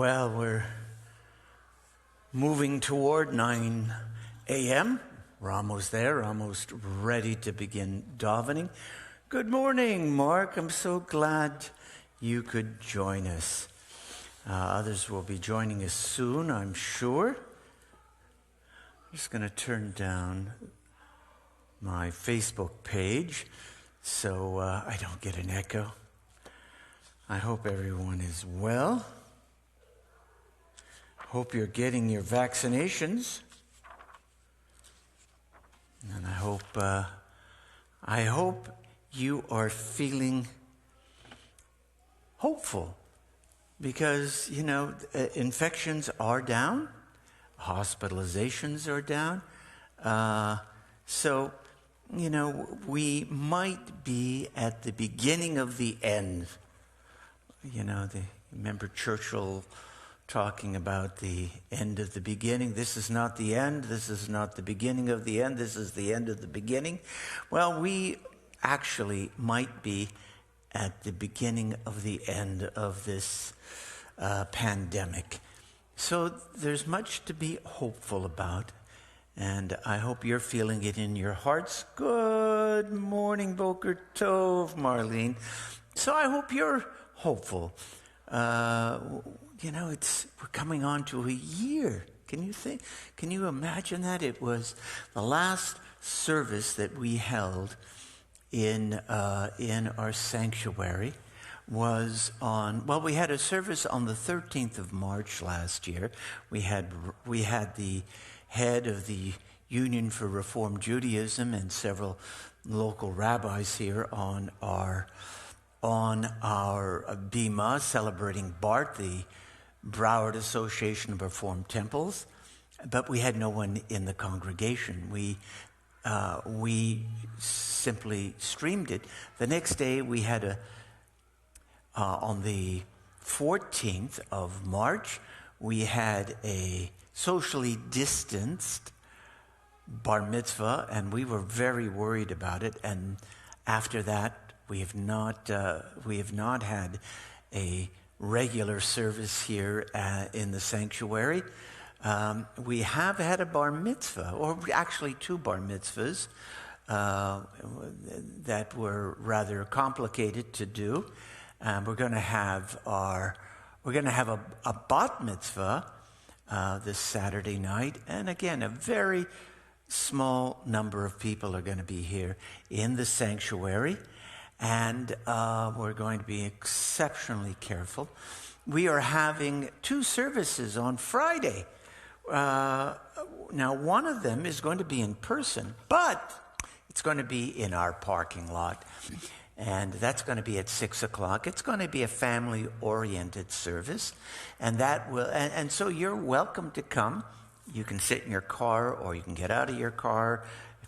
Well, we're moving toward 9 a.m. We're almost there, almost ready to begin davening. Good morning, Mark. I'm so glad you could join us. Others will be joining us soon, I'm sure. I'm just going to turn down my Facebook page so I don't get an echo. I hope everyone is well. Hope you're getting your vaccinations. And I hope you are feeling hopeful because, infections are down, hospitalizations are down. So, we might be at the beginning of the end. Remember Churchill talking about the end of the beginning. This is not the end. This is not the beginning of the end. This is the end of the beginning. Well, we actually might be at the beginning of the end of this pandemic. So there's much to be hopeful about. And I hope you're feeling it in your hearts. Good morning, Boker Tov, Marlene. So I hope you're hopeful. We're coming on to a year. Can you imagine that? It was the last service that we held in our sanctuary was we had a service on the 13th of March last year. We had the head of the Union for Reform Judaism and several local rabbis here on our bima celebrating BART, the Broward Association of Reformed Temples, but we had no one in the congregation. We simply streamed it. The next day we had on the 14th of March, we had a socially distanced bar mitzvah, and we were very worried about it. And after that, we have not had a regular service here in the sanctuary. We have had a bar mitzvah, or actually two bar mitzvahs that were rather complicated to do. We're going to have a bat mitzvah this Saturday night, and again, a very small number of people are going to be here in the sanctuary. And we're going to be exceptionally careful. We are having two services on Friday. Now, one of them is going to be in person, but it's going to be in our parking lot. And that's going to be at 6 o'clock. It's going to be a family-oriented service. And so you're welcome to come. You can sit in your car or you can get out of your car.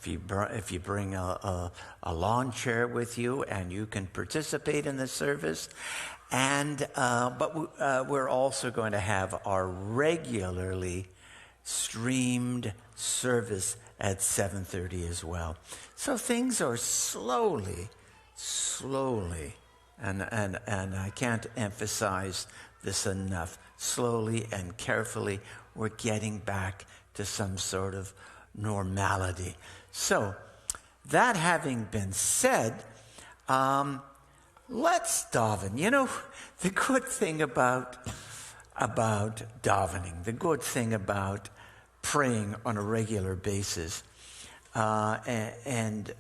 If you bring a lawn chair with you, and you can participate in the service, but we're also going to have our regularly streamed service at 7:30 as well. So things are slowly, and I can't emphasize this enough. Slowly and carefully, we're getting back to some sort of normality. So, that having been said, let's daven. The good thing about davening, the good thing about praying on a regular basis, and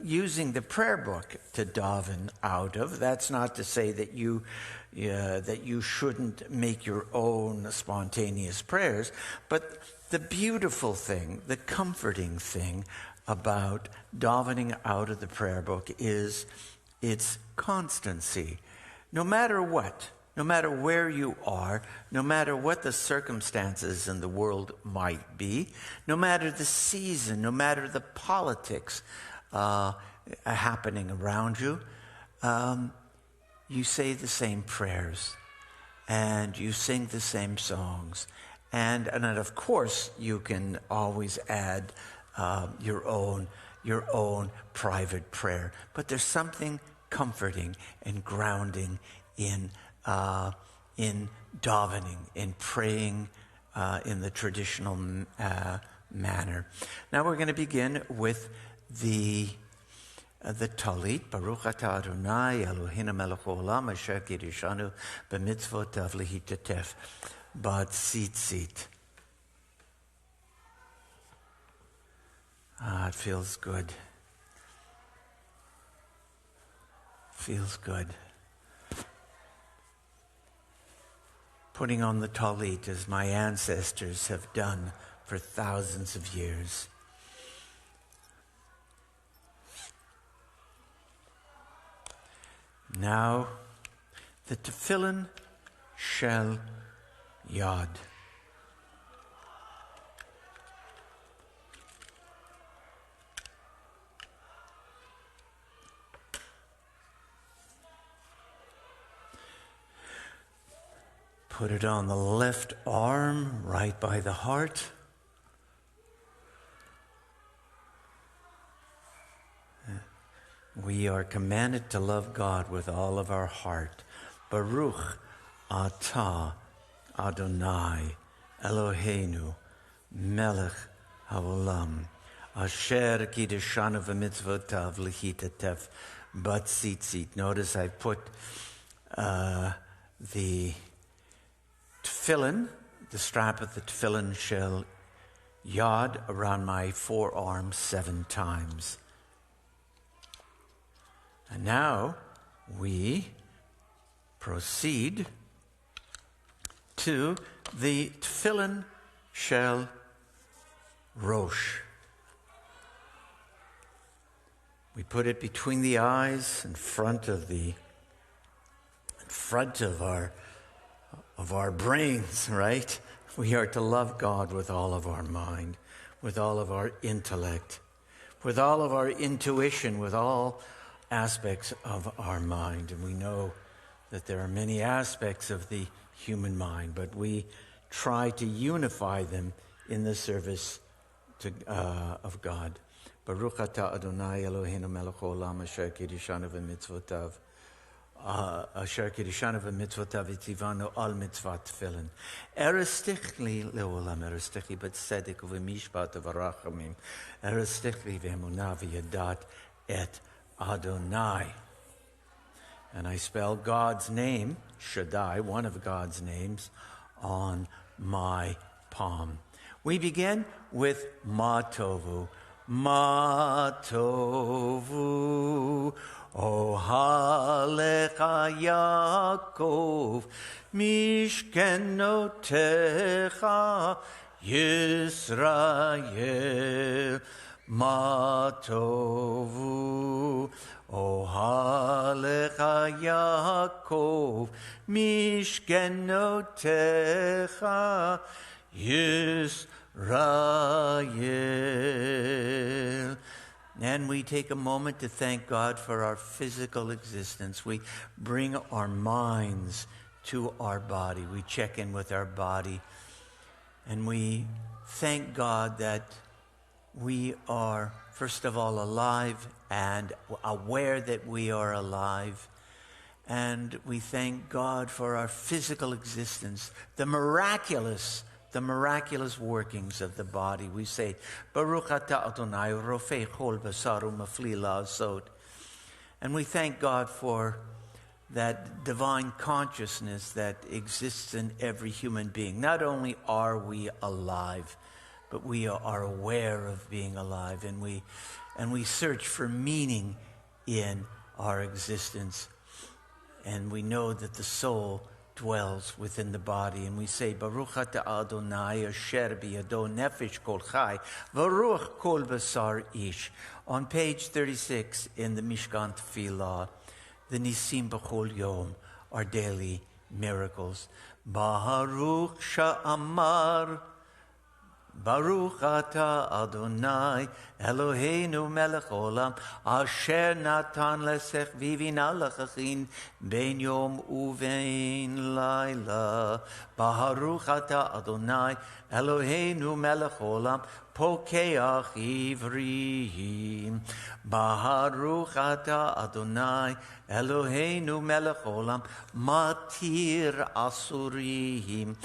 using the prayer book to daven out of. That's not to say that you shouldn't make your own spontaneous prayers, but the beautiful thing, the comforting thing about davening out of the prayer book is its constancy. No matter what, no matter where you are, no matter what the circumstances in the world might be, no matter the season, no matter the politics happening around you, you say the same prayers and you sing the same songs. And then, of course, you can always add your own private prayer. But there's something comforting and grounding in in davening, in praying in the traditional manner. Now we're going to begin with the Talit. Baruch atah Adonai Eloheinu melech haolam asher kiddushanu b'mitzvotav lehitatef b'tzitzit. It feels good. Feels good. Putting on the Talit as my ancestors have done for thousands of years. Now, the Tefillin Shel Yad. Put it on the left arm, right by the heart. We are commanded to love God with all of our heart. Baruch atah Adonai Eloheinu melech haolam asher kiddushanu v'mitzvotav lehitatef b'tzitzit. Notice I put the tefillin, the strap of the tefillin shel yad, around my forearm 7 times. And now we proceed to the tefillin shel rosh. We put it between the eyes, in front of our brains, right? We are to love God with all of our mind, with all of our intellect, with all of our intuition, with all aspects of our mind. And we know that there are many aspects of the human mind, but we try to unify them in the service of God. Baruch atah Adonai Eloheinu melech haolam asher kiddushanu v'mitzvotav asher kiddushanu v'mitzvotav v'tzivanu al mitzvat tefillin. Eristichli leolam, eristichli b'tzedek u'v'mishpat u'v'rachamim, eristichli v'emunah v'yadat et Adonai. And I spell God's name, Shaddai, one of God's names, on my palm. We begin with Ma Tovu. Ma Tovu, Ohalecha Yaakov, Mishkenotecha Yisrael. Ma Tovu, Ohalecha Yaakov, Mishkenotecha Yisrael. And we take a moment to thank God for our physical existence. We bring our minds to our body. We check in with our body. And we thank God that we are, first of all, alive and aware that we are alive. And we thank God for our physical existence, the miraculous workings of the body. We say, Baruch atah Adonai rofei chol basar u'mafli la'asot. And we thank God for that divine consciousness that exists in every human being. Not only are we alive, but we are aware of being alive, and we search for meaning in our existence. And we know that the soul dwells within the body, and we say, Baruch atah Adonai asher biyado nefesh kol chai v'ruach kol basar ish. On page 36 in the Mishkan Tefillah, the Nisim b'chol yom, our daily miracles. Baruch sha'amar Baruch ata Adonai Eloheinu melech olam asher natan lesech vivina lechachin ben yom uvein laila. Baruch ata Adonai Eloheinu melech olam pokeach ivrim. Baruch ata Adonai Eloheinu melech olam matir asurim.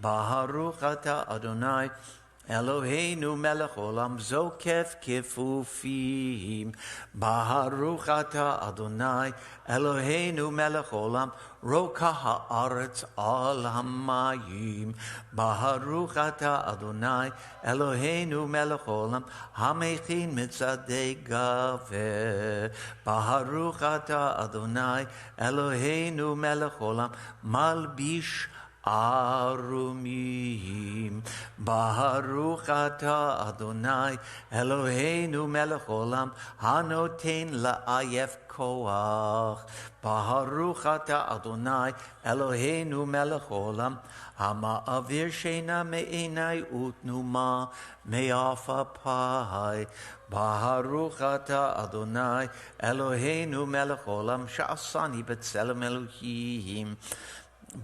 Baruch ata Adonai Eloheinu melech olam zokef kifufim. Baruch ata Adonai Eloheinu melech olam roka haaretz al hamayim. Baruch ata Adonai Eloheinu melech olam hamechin mitzadei gaveh. Baruch ata Adonai Eloheinu melech olam malbish Arumim. Baruch ata Adonai Eloheinu melech olam hanoten la'ayef koach. Baruch ata Adonai Eloheinu melech olam hama'avir sheina me'enai utnuma me'afapai. Baruch ata Adonai Eloheinu melech olam sha'asani b'tselem Elohim.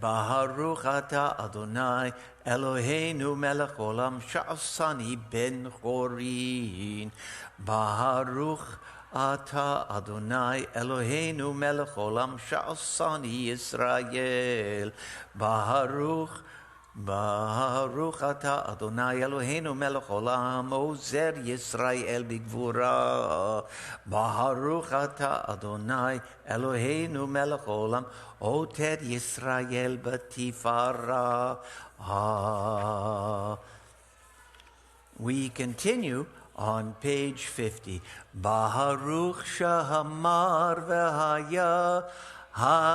Baruch ata Adonai Eloheinu melech olam sha'asani ben chorin. Baruch ata Adonai Eloheinu melech olam sha'asani Yisrael. Baruch ata Adonai Eloheinu melech olam ozer Yisrael b'gvura. Baruch ata Adonai Eloheinu melech olam oter Yisrael b'tifara. We continue on page 50. Baruch shahamar v'haya ha'olam.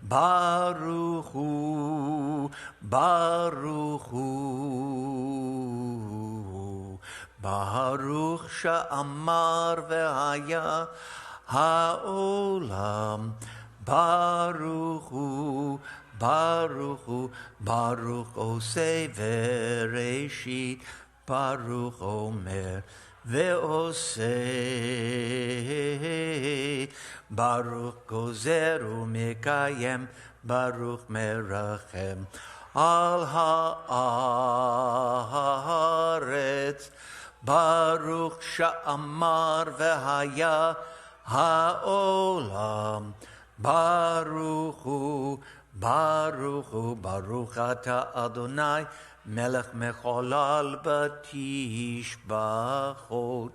Baruch hu, Baruch hu. Baruch sha'amar v'haya ha'olam. Baruch hu, Baruch hu. Baruch oseh v'reshit. Baruch omer ve'oseh. Baruch gozer u'mekayem. Baruch merachem al ha'aretz. Baruch sha'amar v'haya ha'olam. Baruch hu, Baruch hu. Baruch ata Adonai melech mecholal b'tishbachot.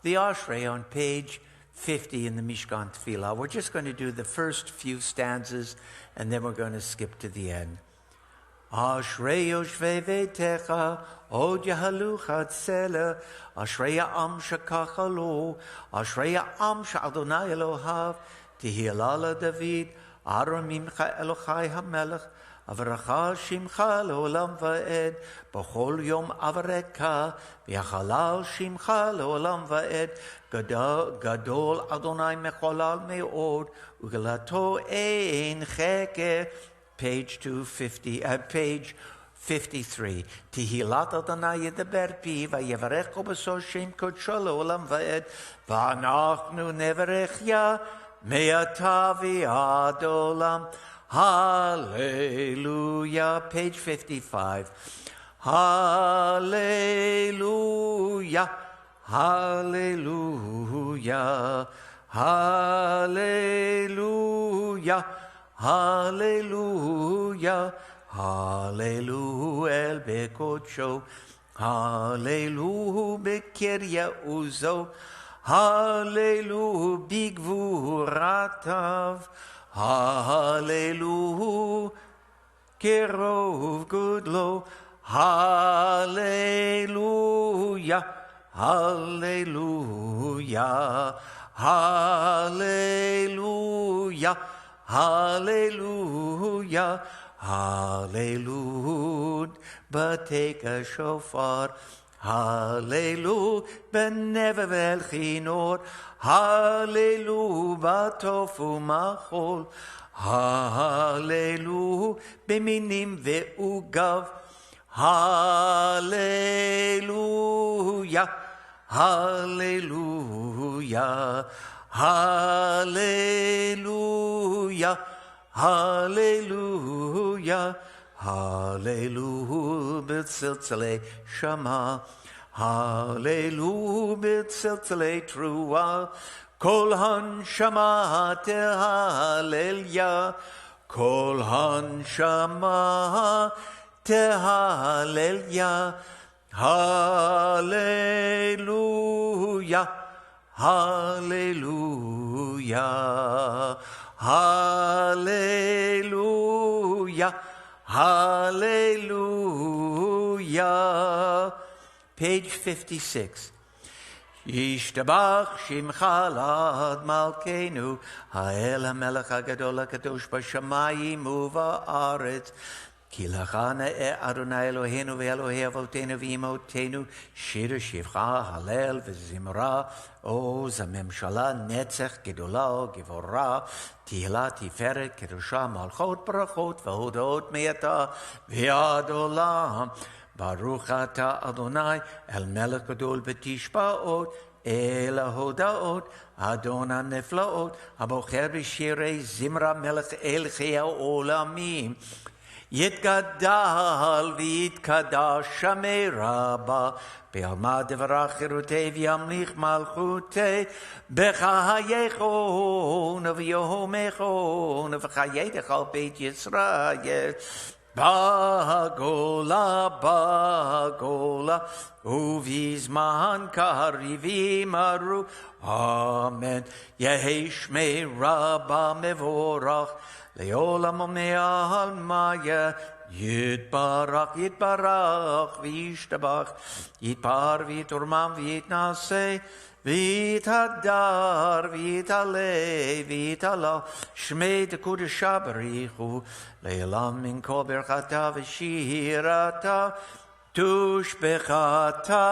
The Ashrei on page 50 in the Mishkan Tefillah. We're just going to do the first few stanzas and then we're going to skip to the end. Ashrei yoshvei veitecha od yahalu chatzela. Ashrei ha'am shekachalo. Ashrei ha'am she'Adonai Elohav tihilala David. Aramimcha Elochai HaMelech. Avracha shimcha leolam va'ed. B'chol yom avareka. V'yachalal shimcha leolam va'ed. Gadol Adonai mecholal me'od. Ugelato ein cheker. Page 53. Tihilat Adonai yedaber pi v'yevarecho b'so shem kodsho leolam va'ed. V'anachnu nevarech ya me'ata v'ad olam. Hallelujah. Page 55. Hallelujah. Hallelujah. Hallelujah. Hallelujah. Hallelujah el bekodsho. Hallelujah bekirya uzo. Hallelujah bigvuratav. Hallelujah kerov gudlo. Hallelujah. Hallelujah. Hallelujah. Hallelujah. Hallelujah. But take a shofar. Hallelujah. Benevel chinor. Hallelujah. Batofu machol. Hallelujah. Beminim ve'ugav. Hallelujah, hallelujah, hallelujah, hallelujah, hallelujah, b'tziltzalei shama, hallelujah, b'tziltzalei trua, kol hanshama tehallelya, kol hanshama tehallelya, hallelujah, hallelujah, hallelujah, hallelujah. Page 56. Yishtabach Shimcha Lad Malkeinu Ha'el HaMelech HaGadol HaKadosh B'Shamayim U'Ba'aretz Ki Lachana Adonai Eloheinu Ve'Elohei Avotenu V'Imotenu Shir Shivcha Halel V'Zimra Oz HaMemshala Netzech Gedola Gevora Tihila Tiferet Kedusha Malchot Barachot V'Hodot Me'ata V'Ad Olam Baruch Ata Adonai El Melech Gadol B'Tishbaot El Hodaot Adon HaNeflaot Abocher B'Shirei Zimra Melech El Chei Olamim Yitgadal V'Yitkadash Shamei Rabba Be'alma Devarach Chirutei V'Yamlich Malchutei B'Chayechon V'Yohomechon V'Chayedech Al Beit Yisrael Bagola, Bagola, Uvizman Karivim Aru, Amen. Yeheshmei Rabba Mevorach, Leolam Me'al Maya, Yitbarach, Yitbarach, Vishtabach, Yitbar, Viturman, Vitnase, Vitadar, Vitale, Vitala, Shmei de Kudeshabarichu, Leilam min kol berchata v'shirata, Tushbechata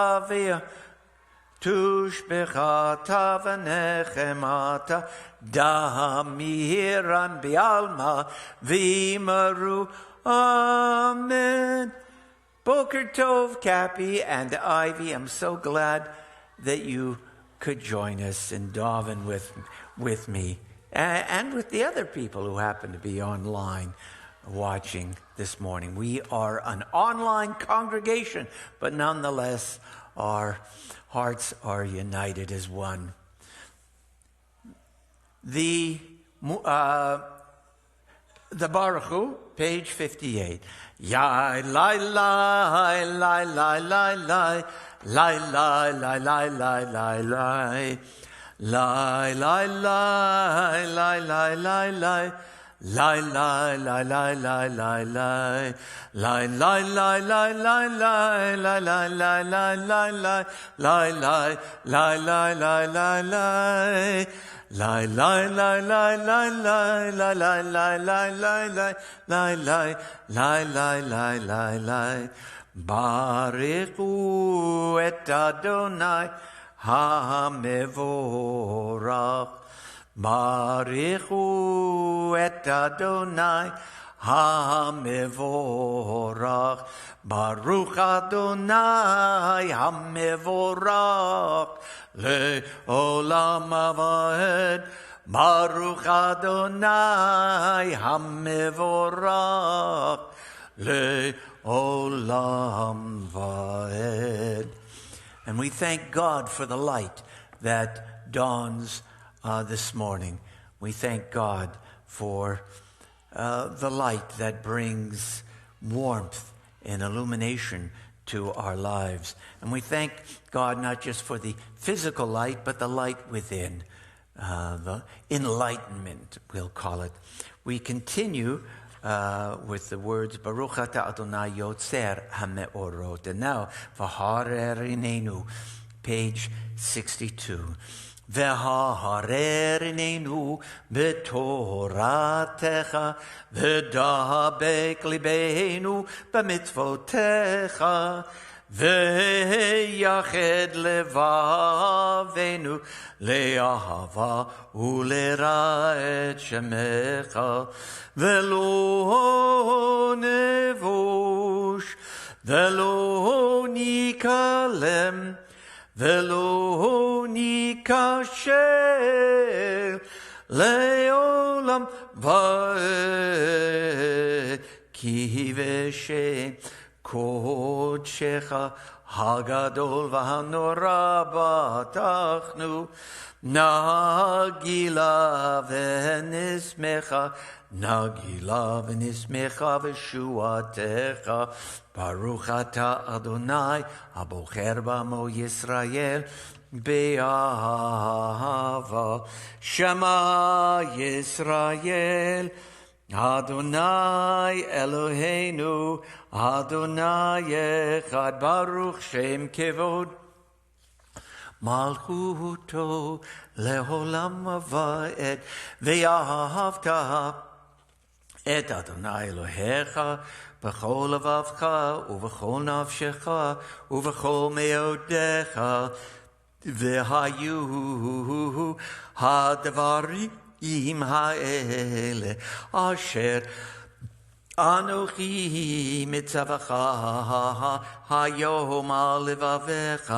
v'nechemata, Damiran bi'alma v'imaru, Amen. Boker Tov, Cappy, and Ivy, I'm so glad that you could join us and daven with me and with the other people who happen to be online watching this morning. We are an online congregation, but nonetheless, our hearts are united as one. The Baruch Hu, page 58. Yai, lai, lai, lai, lai, lai, lai. Lai, lai, lai, lai, lai, lai, lai. Lai, lai, lai, lai, lai, lai, lai. Lai, lai, lai, lai, lai, lai, lai. Lai, lai, lai, lai, lai, lai, lai, lai, lai, lai, lai, lai. Lai, lai, lai, lai, lai, lai, lai. Lai, lai, lai, lai, lai, lai, lai, lai, lai, lai, lai, lai. Lai, lai, lai, lai, lai, lai, lai. Barichu et Adonai HaMevorach. Barichu et Adonai HaMevorach. Baruch Adonai HaMevorach le'olam aved. Baruch Adonai HaMevorach le'olam vaed. And we thank God for the light that dawns this morning. We thank God for the light that brings warmth and illumination to our lives. And we thank God not just for the physical light, but the light within, the enlightenment, we'll call it. We continue with the words, Baruch Ata Adonai Yotzer HaMeorot. And now, V'harer Inenu, page 62. V'harer Inenu b'toratecha, v'dabek libeinu b'mitzvotecha, v'yached levavenu le'ahava u'lera'et shemecha, v'lo nevush ולא ניכלם, ולא ניכשל, לעולם ועד. כי בשם קודשך הגדול והנורא בטחנו, נגילה ונשמחה, נגילה ונשמחה בשועתך. ברוך אתה אדוני הבוחר בעמו ישראל באהבה. שמע ישראל אדוני אלוהינו אדוני אחד. ברוך שם כבוד מלכותו לעולם ועד. ואהבת את אדוני אלוהיך בכל לבבך ובכל נפשך ובכל מאודיך. והיו הדברים האלה אשר אנוכי מצווך היום על לבביך,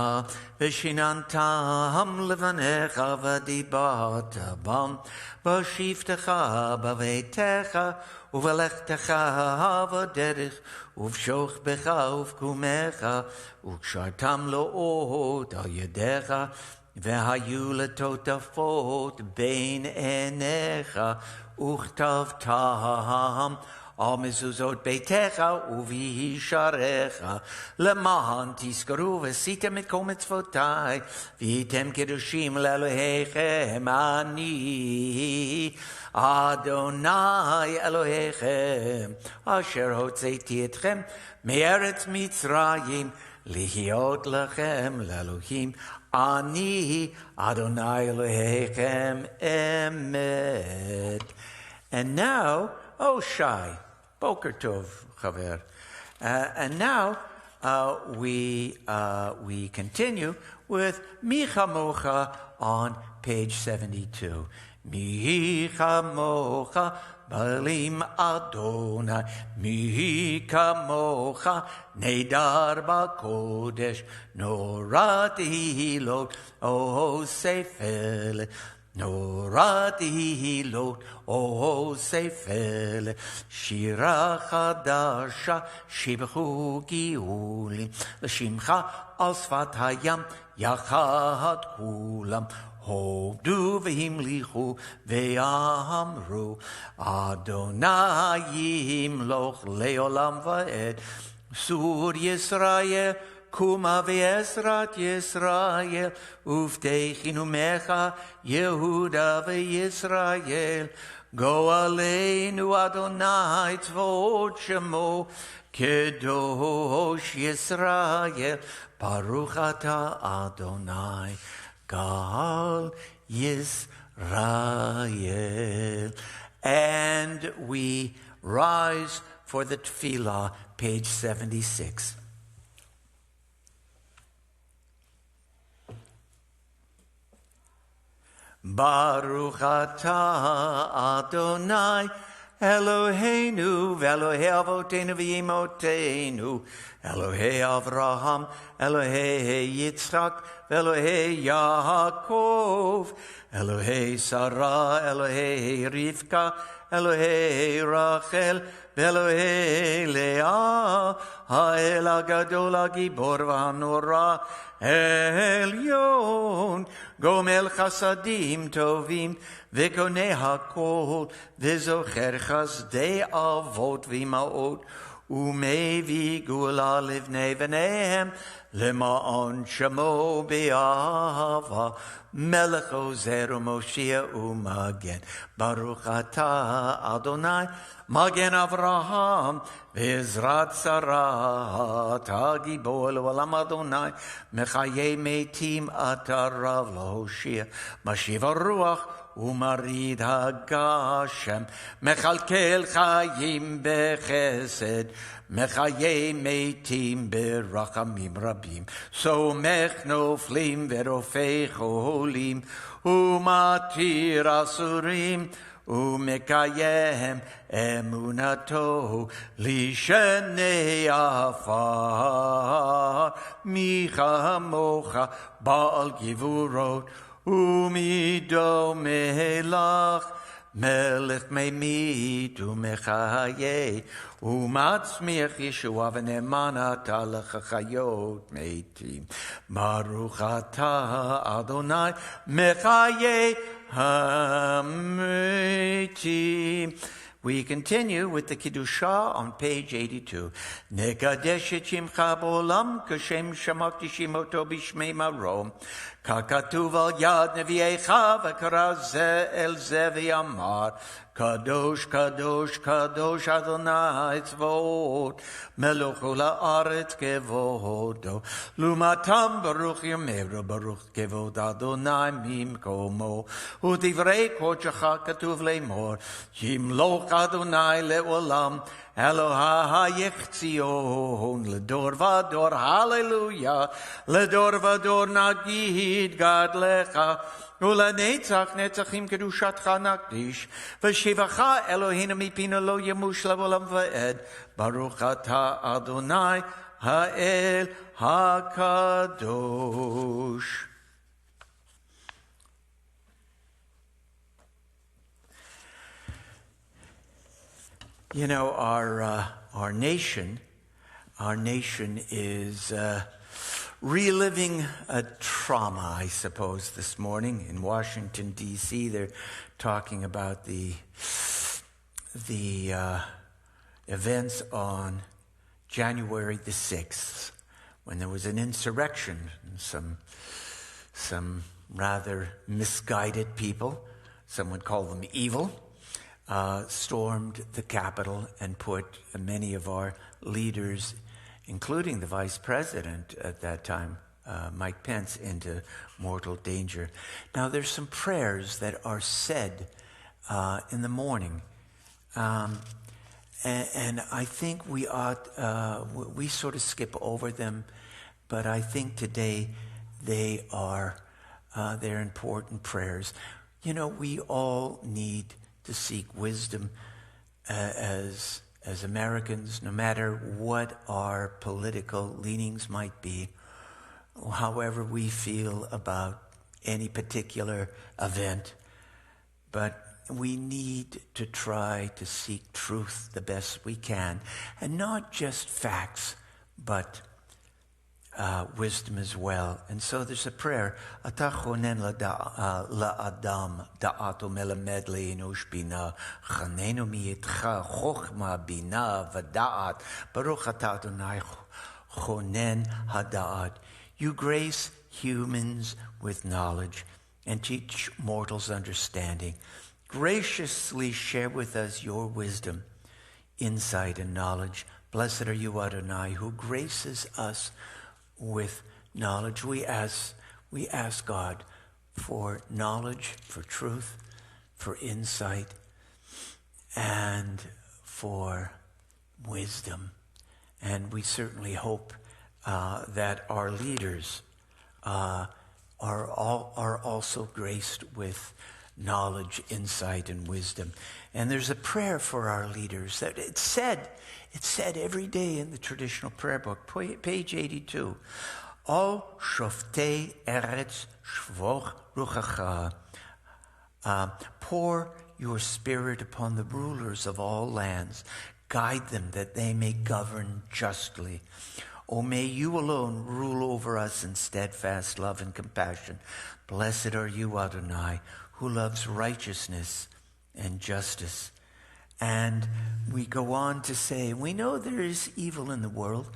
ושיננתם לבניך ודיברת בם בשבתך בביתך ובלכתך בדרך ובשוכבך ובקומך, וקשרתם לאות על ידיך, והיו לטוטפות בין עיניך, וכתבתם על מזוזות ביתך ובישעריך, למען תזכרו ועשיתם את כל מצוותי, והייתם קדושים לאלוהיכם. אני אדוני אלוהיכם אשר הוצאתי אתכם מארץ מצרים להיות לכם לאלוהים. אני אדוני אלוהיכם אמת. And now, oh Shai, Boker Tov, Chaver. And now we continue with Micha Mocha on page 72. Micha Mocha Balim Adonai, Micha Mocha Nedar Bakodesh, Norati Hilot, O Sefer. נורתי לו אוספל, שירה חדשה שבחו גאולים, לשמך על שפת הים יחד כולם, הודו והמליכו ואמרו, אדוני ימלוך לעולם ועד. סור ישראל קומה ועזרת ישראל, ובטחנו ממך יהודה וישראל. גואלנו אדוני צבאות שמו, קדוש ישראל. ברוך אתה אדוני גאל Yisrael. And we rise for the tefillah, page 76. Baruch atah Adonai Eloheinu ve'Elohei avotenu v'imotenu, Elohei Avraham, Elohei Yitzchak, ve'Elohei Yaakov, Elohei Sarah, Elohei Rivka, Elohei Rachel, ve'Elohei Leah, Ha'el HaGadol HaGibor v'Hanora, Elyon, Gomel Chasadim Tovim, V'Konei HaKol, V'Zocher Chasdei Avot V'Imaot, U'Mevi Gula Livnei V'neihem, Lema'on Shemo Be'ahava, Melech Ozer U'Moshia U'Magen, Baruch Atah Adonai, Magen Avraham, V'Ezrat Sarat, HaGibor L'Olam Adonai, Mechayei Meitim Atarav L'Hoshia, Mashiv HaRuach, Umarid HaGashem, Mechalkel Chayim Bechesed, Mechayei Meitim Berachamim Rabim, Somech Noflim Verofei Cholim, Umatir Asurim, ומקיים אמונתו לשני עפר. מי כמוך בעל גבורות ומדומה לך, מלך ממית ומחיה, ומצמיח ישועה ונאמן אתה לחיות מתים. ברוך אתה אדוני מחיי המתים. We continue with the Kiddushah on page 82. Nekadesh et shimcha b'olam kashem shamakti shimoto b'shmei marom. Kakatuv al yad neviecha v'kara ze el ze v'yamar. Kadosh, Kadosh, Kadosh Adonai Tzvaot. Melech ha'aretz kevodo. Lumatam baruch yameru baruch kevod Adonai mimkomo. Udivrei kodshecha katuv le'mor. Yimloch Adonai le'olam. Eloha ha'yichtzion. Ledor vador hallelujah. Ledor vador nagid gadlecha. ולנצח נצחים קדושתך נקדיש, ושיבך אלוהינו מפינו לא ימוש לעולם ועד. ברוך אתה אדוני האל הקדוש. You know, our nation is reliving a trauma, I suppose, this morning. In Washington, D.C., they're talking about the events on January the 6th, when there was an insurrection. And some rather misguided people, some would call them evil, stormed the Capitol and put many of our leaders, including the vice president at that time, Mike Pence, into mortal danger. Now, there's some prayers that are said in the morning, and I think we we sort of skip over them, but I think today they're important prayers. You know, we all need to seek wisdom as Americans, no matter what our political leanings might be, however we feel about any particular event. But we need to try to seek truth the best we can, and not just facts, but wisdom as well. And so there's a prayer. Ata chonen la'adam da'ato melamed le'enosh bina chanenu miyitcha chochma bina v'da'at baruch ata Adonai chonen hada'at. You grace humans with knowledge and teach mortals understanding. Graciously share with us your wisdom, insight, and knowledge. Blessed are you, Adonai, who graces us with knowledge. We ask God for knowledge, for truth, for insight, and for wisdom. And we certainly hope that our leaders are also graced with knowledge, insight, and wisdom. And there's a prayer for our leaders that it's said every day in the traditional prayer book, page 82. O shoftei eretz shvoch ruchacha. Pour your spirit upon the rulers of all lands. Guide them that they may govern justly. O may you alone rule over us in steadfast love and compassion. Blessed are you, Adonai, who loves righteousness and justice. And we go on to say, we know there is evil in the world.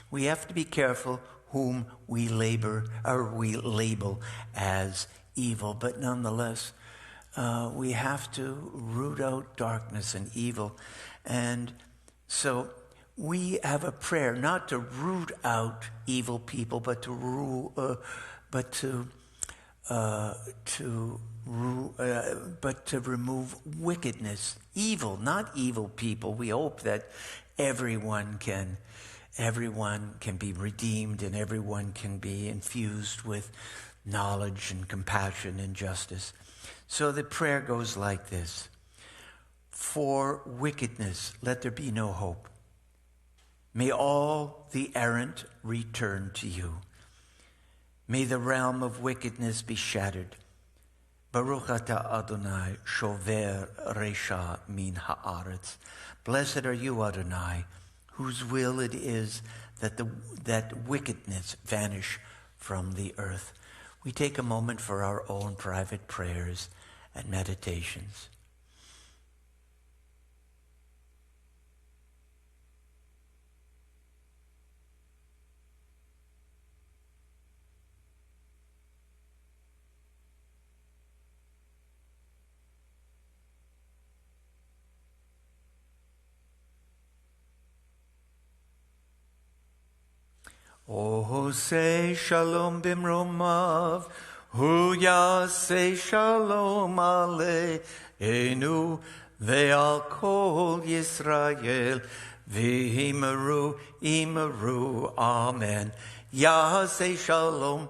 We have to be careful whom we label as evil. But nonetheless, we have to root out darkness and evil. And so we have a prayer not to root out evil people, but to remove wickedness, evil, not evil people. We hope that everyone can be redeemed and everyone can be infused with knowledge and compassion and justice. So the prayer goes like this. For wickedness, let there be no hope. May all the errant return to you. May the realm of wickedness be shattered. Baruch atah Adonai, shover resha min haaretz. Blessed are you, Adonai, whose will it is that wickedness vanish from the earth. We take a moment for our own private prayers and meditations. Oh, say shalom bimromav, hu yaseh shalom aleinu, ve'al kol Yisrael, v'imeru, imeru, amen. Yaseh shalom,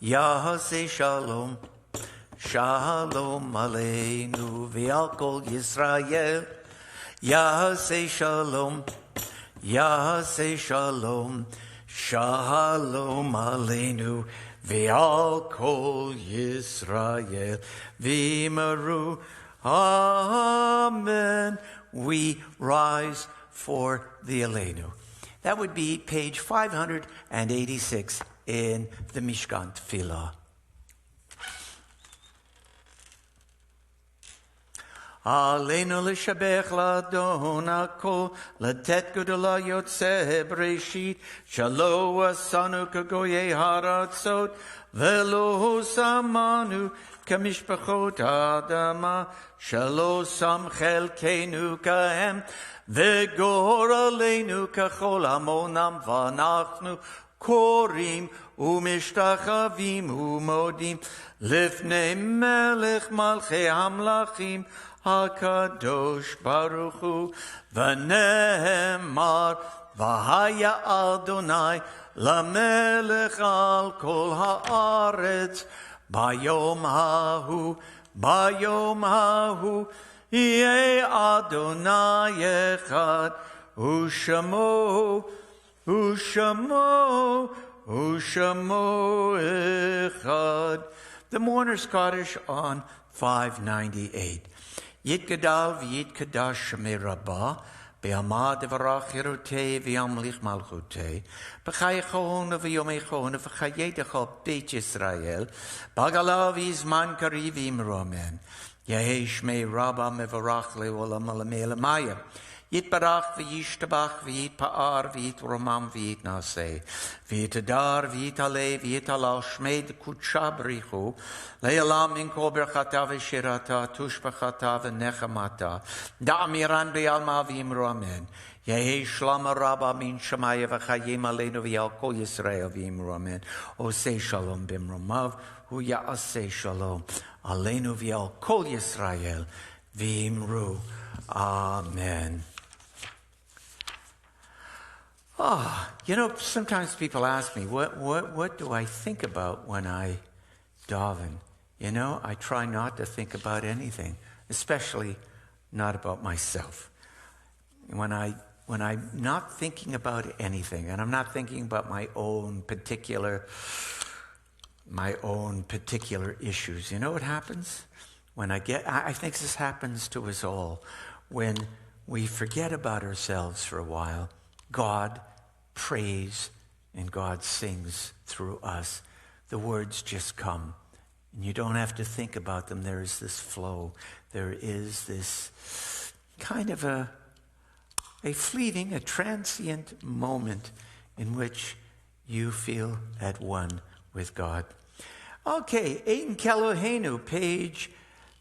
yaseh shalom, shalom aleinu, ve'al kol Yisrael, yaseh shalom, yaseh shalom, Shalom aleinu, ve'al kol Yisrael, v'imeru, amen. We rise for the Aleinu. That would be page 586 in the Mishkan Tefillah. Aleinu l'shabech l'adon hakol, l'tet gedola yotzeh b'reshit, shalo asanu kagoyei haratzot, velo samanu kamishpachot adama, shalo sam chelkeinu kahem, v'gor aleinu kachol amonam v'anachnu korim u'mishtachavim u'modim, lifnei melech malchei hamlachim, HaKadosh Baruch Hu, v'nehemar, v'haya Adonai, lamelech al kol haaretz, bayom hahu, yeh Adonai echad, u'shamo echad. The Mourner's Kaddish on 598. Yitgadal v'yitkadash shemei rabbah, be'amad v'rach yerotei v'yamlich malchutei, b'chai chona v'yomei chona v'chayedechal beit Yisrael, b'agalav yizman kari v'imru amen. Yehei shmei rabbah mevarach le'olam alamei lamaya. Yitbarach v'yishtabach v'yitpa'ar v'yitromam v'yitnaseh, v'yitadar v'yitaleh v'yitalal shmei d'kutsha b'richu, le'elam min kol berchata v'shirata, tushbachata v'nechamata, da'amiran b'yalma v'yimru amen. Yehi shlama rabba min shamaya v'chayim aleinu v'yal kol Yisrael v'yimru amen. Osei shalom b'mromav, hu ya'aseh shalom aleinu v'yal kol Yisrael v'yimru amen. Sometimes people ask me, what do I think about when I daven? I try not to think about anything, especially not about myself. When I'm not thinking about anything, and I'm not thinking about my own particular issues, you know what happens? I think this happens to us all, when we forget about ourselves for a while, God prays and God sings through us. The words just come. And you don't have to think about them. There is this flow. There is this kind of a fleeting, a transient moment in which you feel at one with God. Okay, Ein Keloheinu, page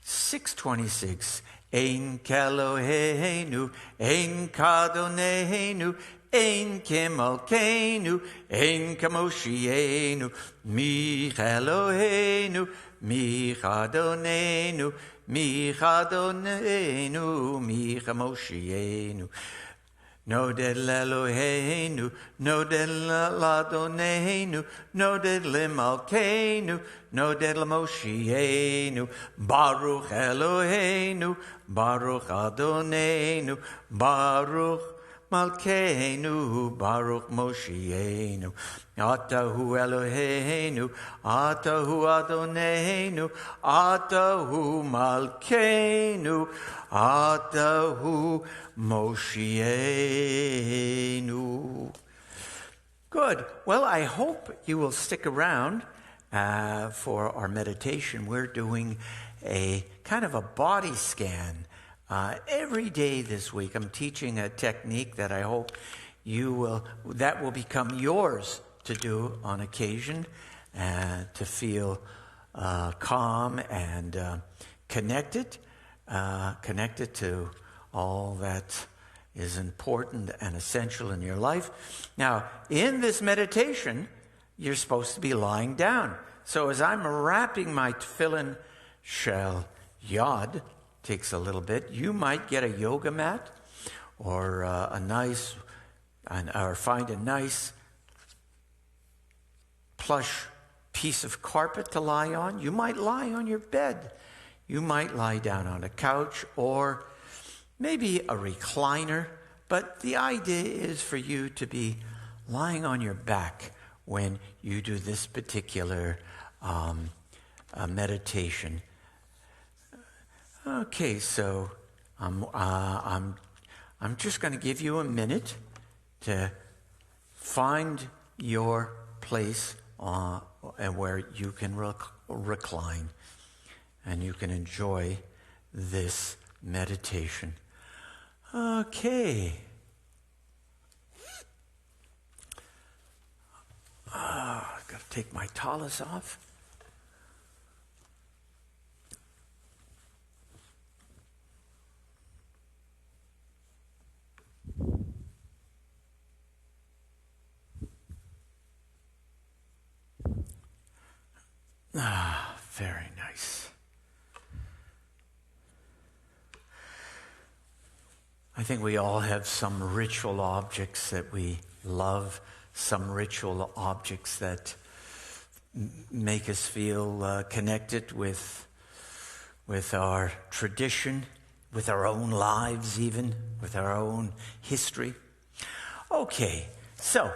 626. Ein Keloheinu, Ein Kadoneinu, Ein Kemalkeinu, Ein Kamoshienu, Mich Eloheinu, Mich Adonenu, Mich Adonenu, Mich Moshienu. Noded Eloheinu, Noded Ladonenu, Noded Limalkeinu, Noded Lamoshienu, Baruch Eloheinu, Baruch Adonenu, Baruch Malkeinu, Baruch Moshienu, Atahu Eloheinu, Atahu Adonenu, Atahu Malkeinu, Atahu Moshienu. Good. Well, I hope you will stick around for our meditation. We're doing a kind of a body scan every day this week. I'm teaching a technique that I hope that will become yours to do on occasion, to feel calm and connected to all that is important and essential in your life. Now, in this meditation, you're supposed to be lying down. So as I'm wrapping my tefillin shell yod, takes a little bit, you might get a yoga mat or find a nice plush piece of carpet to lie on. You might lie on your bed. You might lie down on a couch or maybe a recliner, but the idea is for you to be lying on your back when you do this particular meditation. Okay, so I'm just going to give you a minute to find your place and where you can recline and you can enjoy this meditation. Okay. I've got to take my tallis off. Very nice. I think we all have some ritual objects that we love, some ritual objects that make us feel connected with our tradition, with our own lives even, with our own history. Okay, so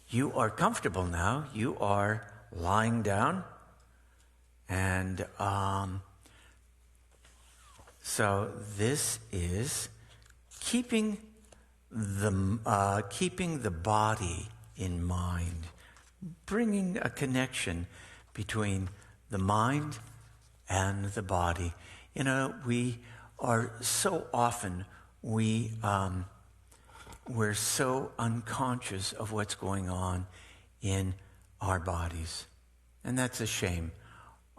you are comfortable now. You are lying down, and so this is keeping the body in mind, bringing a connection between the mind and the body. You know, we are so often we're so unconscious of what's going on in our bodies, and that's a shame.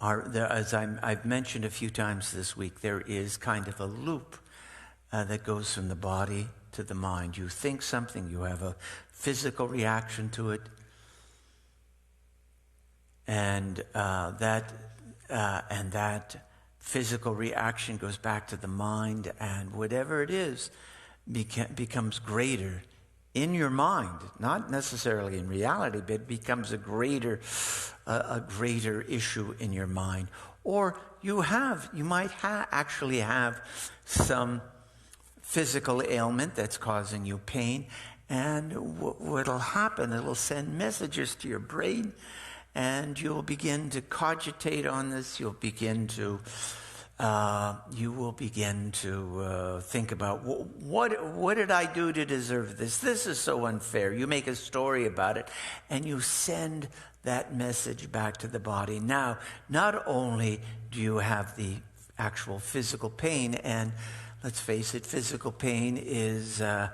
As I've mentioned a few times this week, there is kind of a loop that goes from the body to the mind. You think something, you have a physical reaction to it, and that physical reaction goes back to the mind, and whatever it is becomes greater in your mind, not necessarily in reality, but it becomes a greater issue in your mind. Or you might actually have some physical ailment that's causing you pain, and what'll happen, it'll send messages to your brain, and you'll begin to cogitate on this. You will begin to think about, what did I do to deserve this? This is so unfair. You make a story about it, and you send that message back to the body. Now, not only do you have the actual physical pain, and let's face it, physical pain is a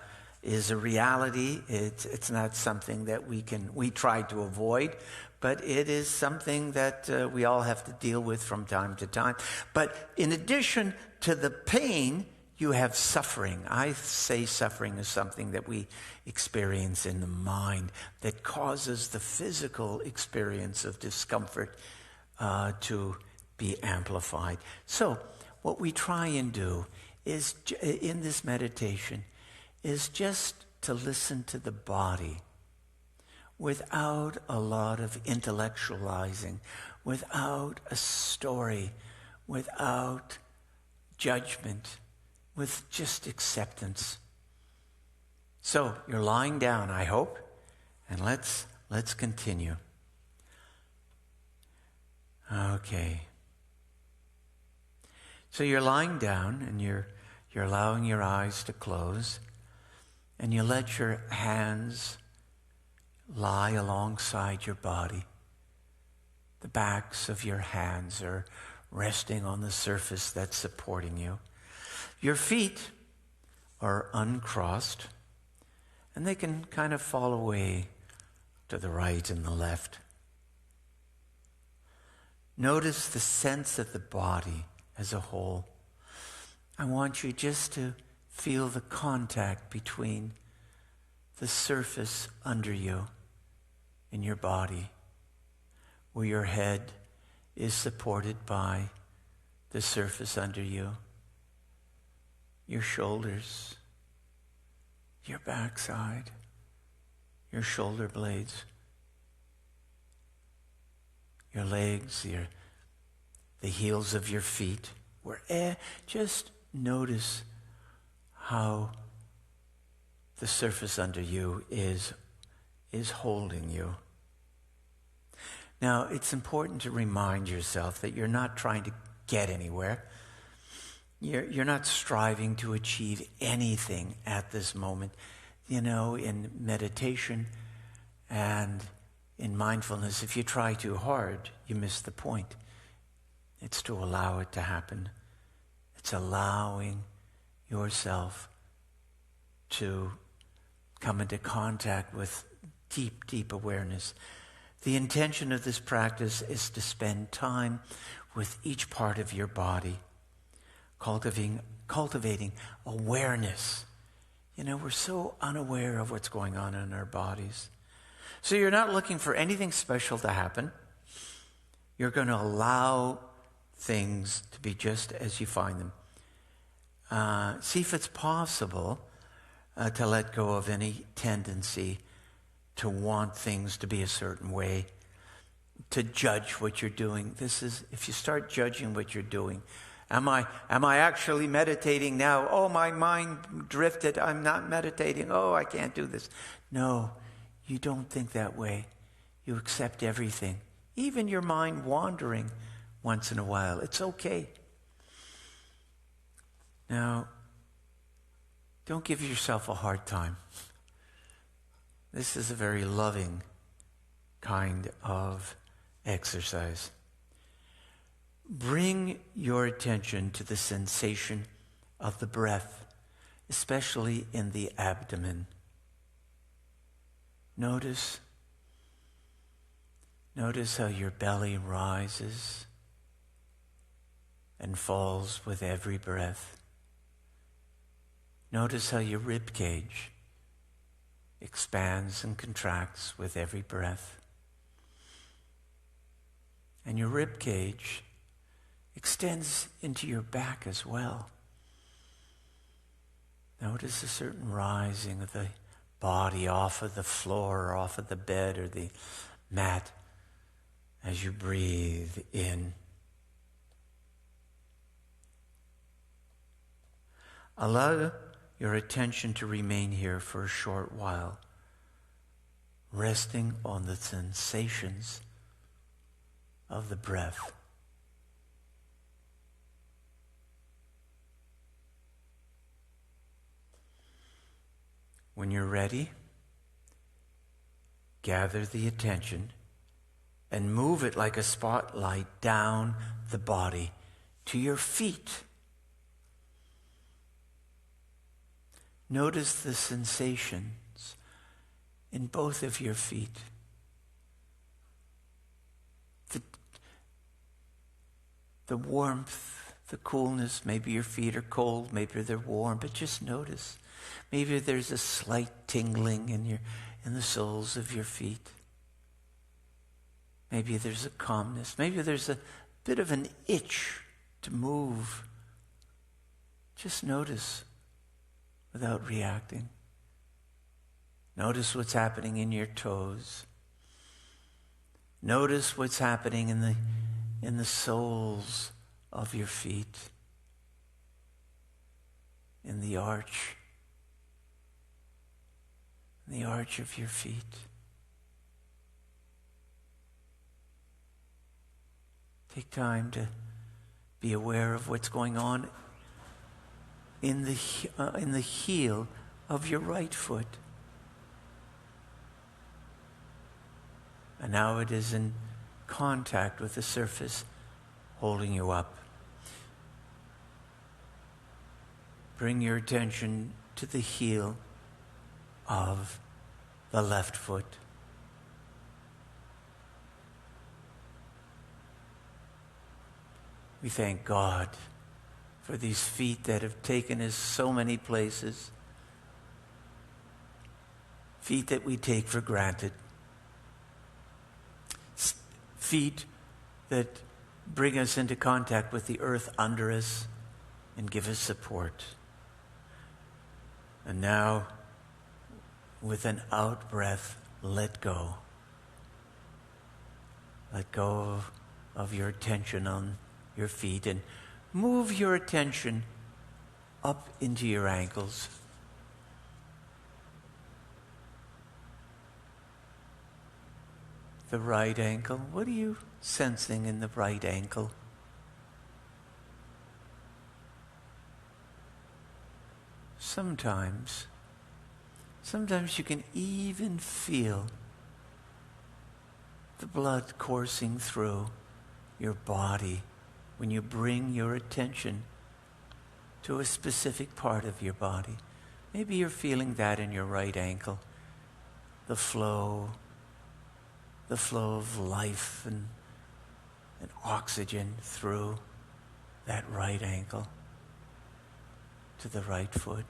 reality. It's not something that we try to avoid, but it is something that we all have to deal with from time to time. But in addition to the pain, you have suffering. I say suffering is something that we experience in the mind that causes the physical experience of discomfort to be amplified. So what we try and do in this meditation is just to listen to the body without a lot of intellectualizing, without a story, without judgment, with just acceptance. So you're lying down, I hope, and let's continue. Okay. So you're lying down and you're allowing your eyes to close, and you let your hands lie alongside your body. The backs of your hands are resting on the surface that's supporting you. Your feet are uncrossed, and they can kind of fall away to the right and the left. Notice the sense of the body as a whole. I want you just to feel the contact between the surface under you in your body, where your head is supported by the surface under you, your shoulders, your backside, your shoulder blades, your legs, the heels of your feet. Just notice how the surface under you is holding you. Now, it's important to remind yourself that you're not trying to get anywhere. You're not striving to achieve anything at this moment. You know, in meditation and in mindfulness, if you try too hard, you miss the point. It's to allow it to happen. It's allowing yourself to come into contact with deep, deep awareness. The intention of this practice is to spend time with each part of your body, cultivating awareness. You know, we're so unaware of what's going on in our bodies. So you're not looking for anything special to happen. You're going to allow things to be just as you find them. See if it's possible to let go of any tendency to want things to be a certain way, to judge what you're doing. If you start judging what you're doing, am I actually meditating now? Oh, my mind drifted. I'm not meditating. Oh, I can't do this. No, you don't think that way. You accept everything, even your mind wandering once in a while. It's okay. Now, don't give yourself a hard time. This is a very loving kind of exercise. Bring your attention to the sensation of the breath, especially in the abdomen. Notice how your belly rises and falls with every breath. Notice how your rib cage expands and contracts with every breath. And your rib cage extends into your back as well. Notice a certain rising of the body off of the floor or off of the bed or the mat as you breathe in. Allow your attention to remain here for a short while, resting on the sensations of the breath. When you're ready, gather the attention and move it like a spotlight down the body to your feet. Notice the sensations in both of your feet. The warmth, the coolness. Maybe your feet are cold, maybe they're warm, but just notice. Maybe there's a slight tingling in the soles of your feet. Maybe there's a calmness. Maybe there's a bit of an itch to move. Just notice without reacting. Notice what's happening in your toes. Notice what's happening in the soles of your feet, in the arch of your feet. Take time to be aware of what's going on in the heel of your right foot. And now it is in contact with the surface holding you up. Bring your attention to the heel of the left foot. We thank God for these feet that have taken us so many places. Feet that we take for granted. Feet that bring us into contact with the earth under us and give us support. And now, with an out breath, let go. Let go of your attention on your feet and move your attention up into your ankles. The right ankle. What are you sensing in the right ankle? Sometimes you can even feel the blood coursing through your body when you bring your attention to a specific part of your body. Maybe you're feeling that in your right ankle. The flow of life and oxygen through that right ankle to the right foot.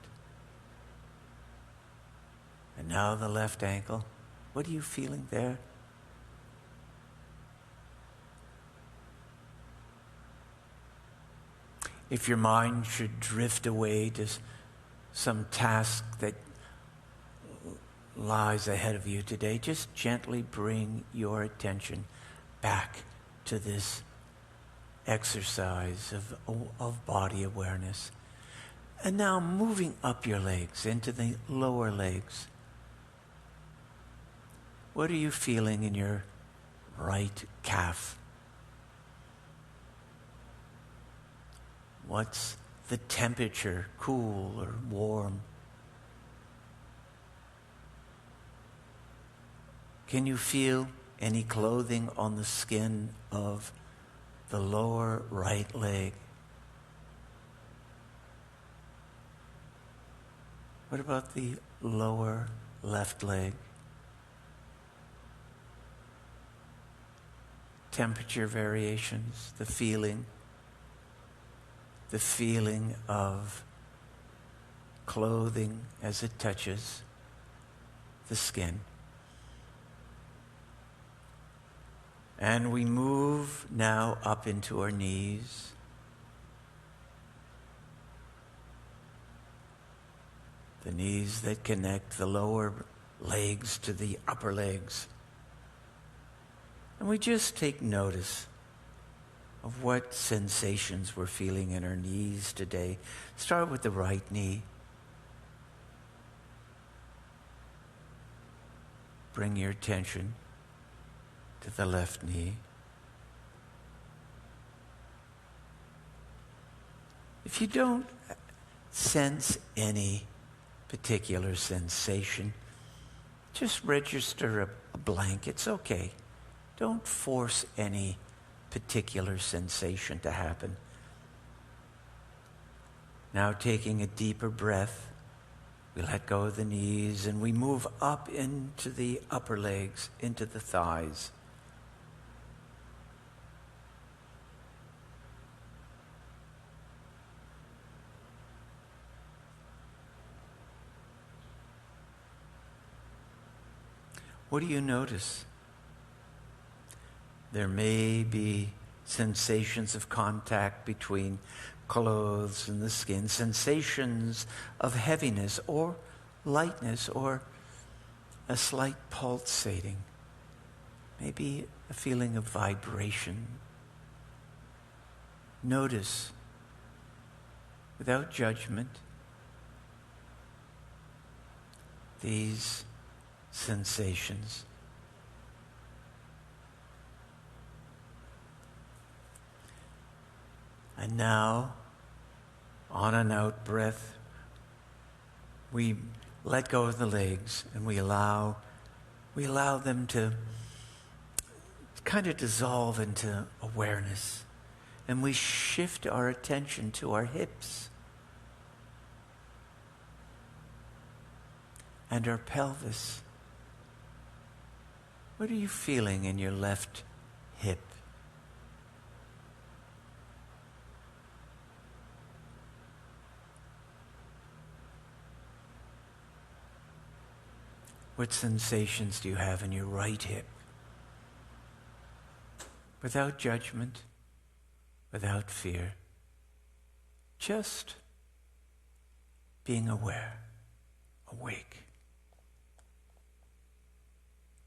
And now the left ankle. What are you feeling there? If your mind should drift away to some task that lies ahead of you today, just gently bring your attention back to this exercise of body awareness. And now moving up your legs into the lower legs. What are you feeling in your right calf? What's the temperature, cool or warm? Can you feel any clothing on the skin of the lower right leg? What about the lower left leg? Temperature variations, the feeling of clothing as it touches the skin. And we move now up into our knees. The knees that connect the lower legs to the upper legs. And we just take notice of what sensations we're feeling in our knees today. Start with the right knee. Bring your attention to the left knee. If you don't sense any particular sensation, just register a blank. It's okay. Don't force any particular sensation to happen. Now taking a deeper breath, we let go of the knees and we move up into the upper legs, into the thighs. What do you notice? There may be sensations of contact between clothes and the skin, sensations of heaviness or lightness or a slight pulsating, maybe a feeling of vibration. Notice, without judgment, these sensations. And now, on an out breath, we let go of the legs and we allow them to kind of dissolve into awareness. And we shift our attention to our hips and our pelvis. What are you feeling in your left hip? What sensations do you have in your right hip? Without judgment, without fear, just being aware, awake.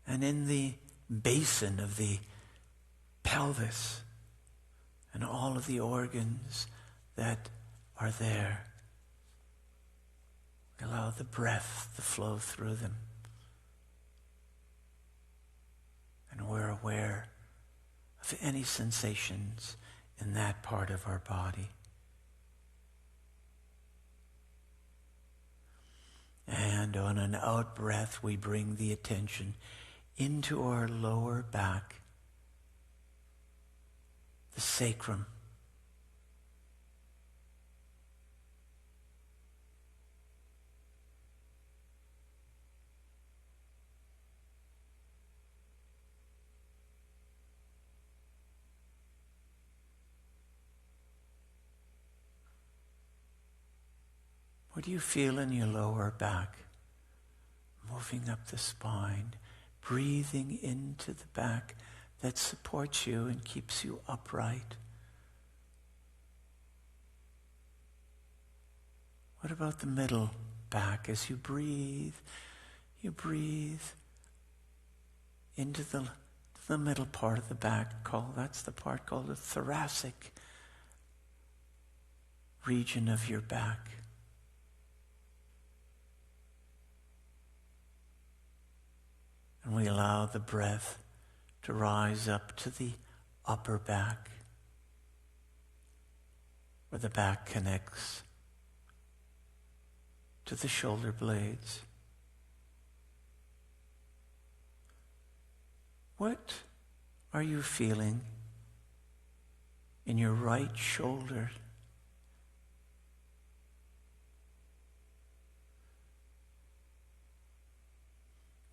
And in the basin of the pelvis and all of the organs that are there, allow the breath to flow through them. And we're aware of any sensations in that part of our body. And on an out breath, we bring the attention into our lower back, the sacrum. What do you feel in your lower back? Moving up the spine, breathing into the back that supports you and keeps you upright. What about the middle back? As you breathe into the middle part of the back. That's the part called the thoracic region of your back. And we allow the breath to rise up to the upper back, where the back connects to the shoulder blades. What are you feeling in your right shoulder?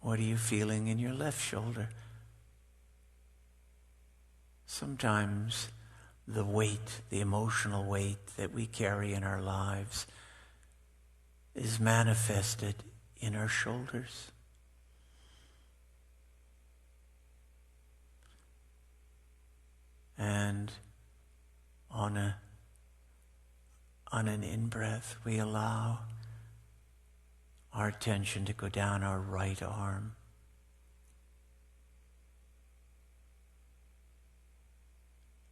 What are you feeling in your left shoulder? Sometimes the weight, the emotional weight that we carry in our lives is manifested in our shoulders. And on an in-breath, we allow our attention to go down our right arm.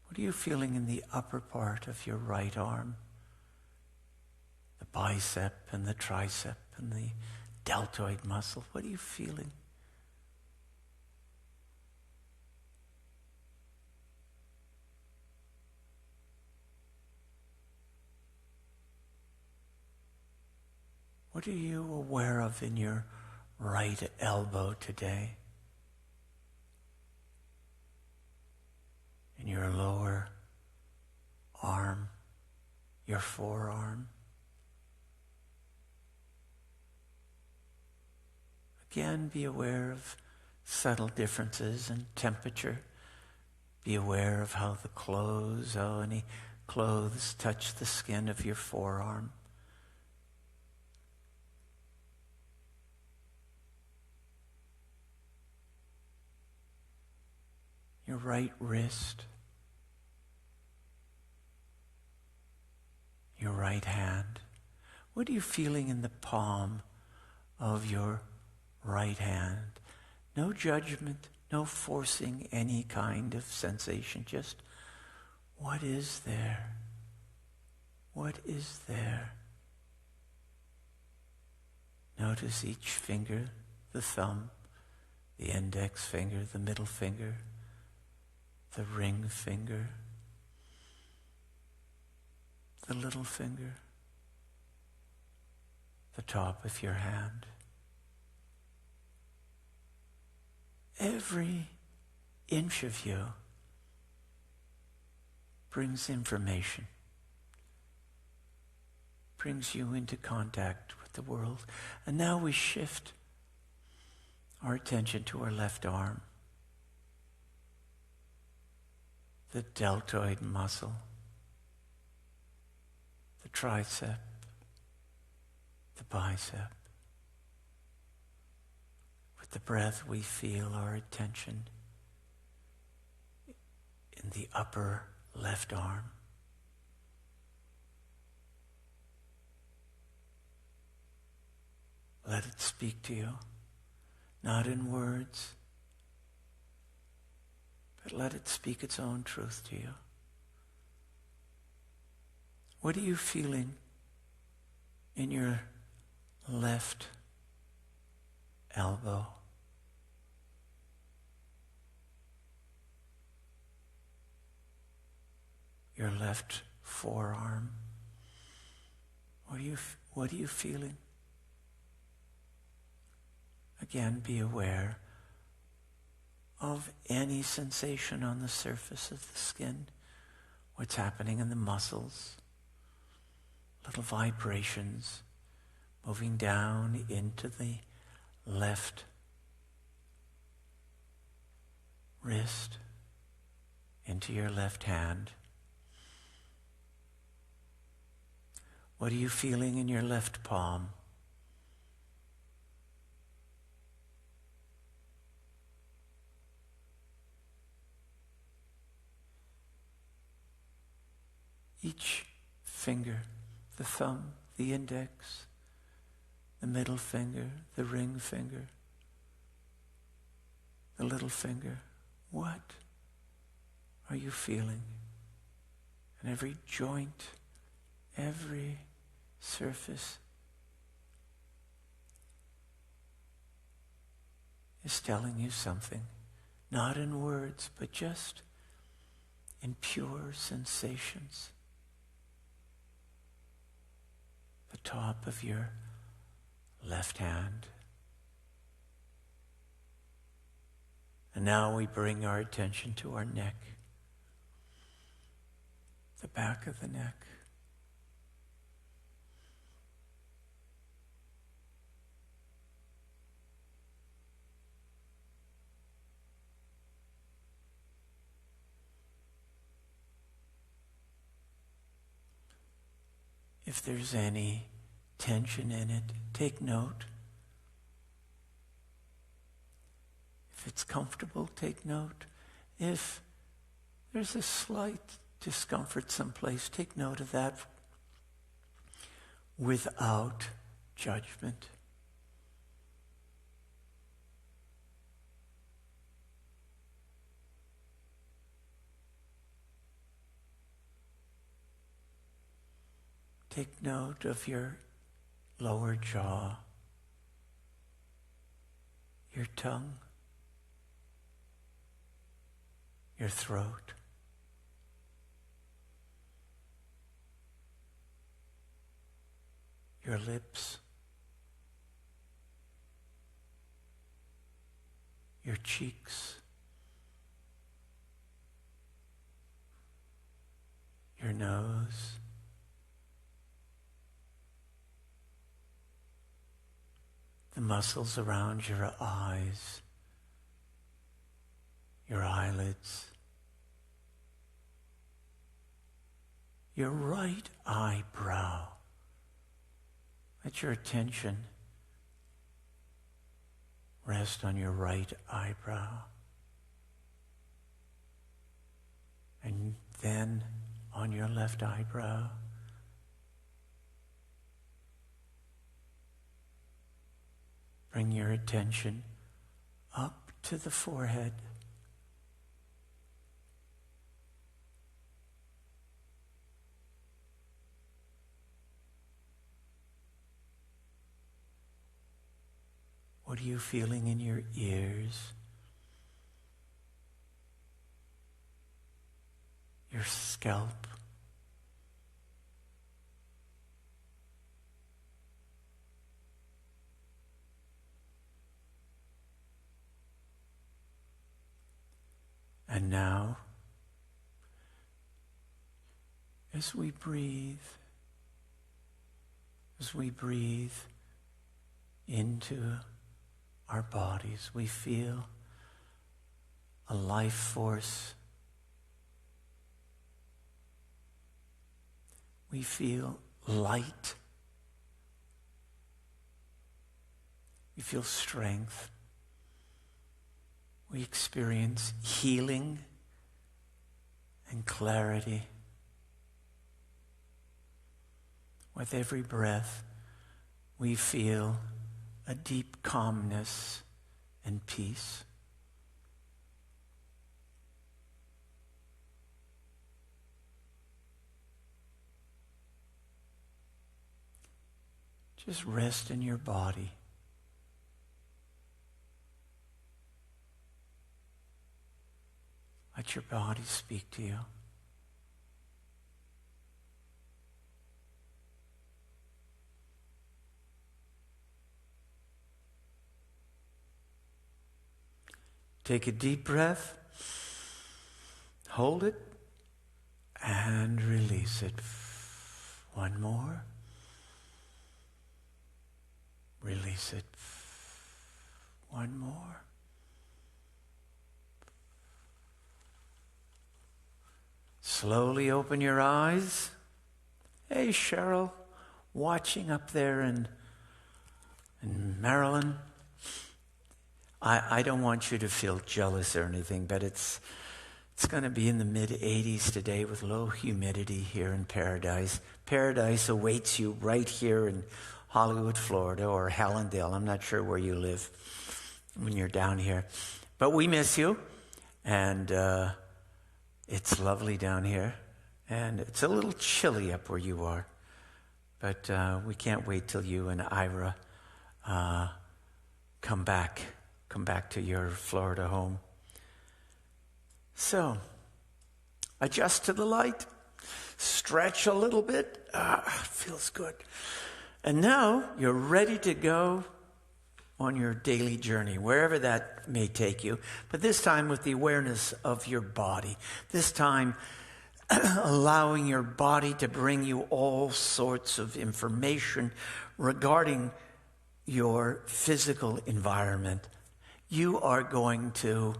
What are you feeling in the upper part of your right arm? The bicep and the tricep and the deltoid muscle. What are you feeling? What are you aware of in your right elbow today? In your lower arm, your forearm? Again, be aware of subtle differences in temperature. Be aware of how any clothes touch the skin of your forearm. Your right wrist. your right hand. What are you feeling in the palm of your right hand? No judgment, no forcing any kind of sensation, just what is there? What is there? Notice each finger, the thumb, the index finger, the middle finger, the ring finger, the little finger, the top of your hand. Every inch of you brings information, brings you into contact with the world. And now we shift our attention to our left arm, the deltoid muscle, the tricep, the bicep. With the breath, we feel our attention in the upper left arm. Let it speak to you, not in words, but let it speak its own truth to you. What are you feeling in your left elbow? Your left forearm? What are you feeling? Again, be aware of any sensation on the surface of the skin, what's happening in the muscles, little vibrations moving down into the left wrist, into your left hand. What are you feeling in your left palm? Each finger, the thumb, the index, the middle finger, the ring finger, the little finger. What are you feeling? And every joint, every surface is telling you something, not in words, but just in pure sensations. The top of your left hand. And now we bring our attention to our neck, the back of the neck. If there's any tension in it, take note. If it's comfortable, take note. If there's a slight discomfort someplace, take note of that without judgment. Take note of your lower jaw, your tongue, your throat, your lips, your cheeks, your nose, the muscles around your eyes, your eyelids, your right eyebrow. Let your attention rest on your right eyebrow. And then on your left eyebrow, bring your attention up to the forehead. What are you feeling in your ears? Your scalp? And now, as we breathe into our bodies, we feel a life force. We feel light. We feel strength. We experience healing and clarity. With every breath, we feel a deep calmness and peace. Just rest in your body. Let your body speak to you. Take a deep breath, hold it, and release it. One more. Release it. One more. Slowly open your eyes. Hey, Cheryl, watching up there in Maryland. I don't want you to feel jealous or anything, but it's going to be in the mid-80s today with low humidity here in Paradise. Paradise awaits you right here in Hollywood, Florida, or Hallandale. I'm not sure where you live when you're down here. But we miss you, and it's lovely down here. And it's a little chilly up where you are. But we can't wait till you and Ira come back to your Florida home. So, adjust to the light, stretch a little bit. Feels good. And now you're ready to go on your daily journey, wherever that may take you. But this time with the awareness of your body. This time allowing your body to bring you all sorts of information regarding your physical environment. You are going to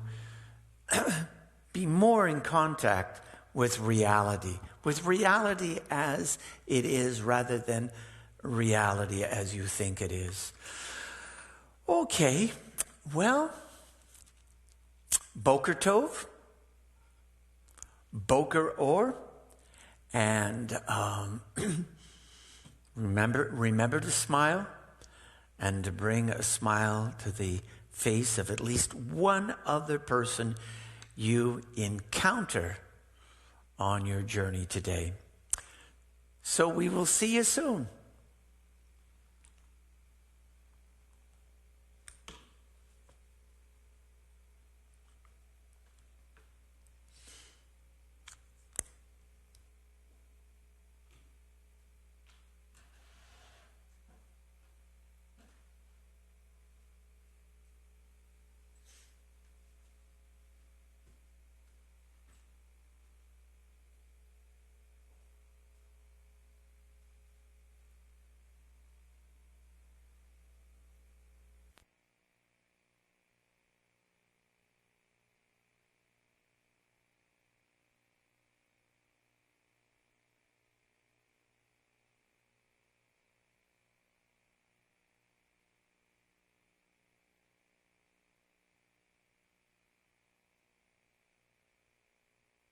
be more in contact with reality as it is rather than reality as you think it is. Okay, well, Boker Tov, Boker Or, and remember to smile and to bring a smile to the face of at least one other person you encounter on your journey today. So we will see you soon.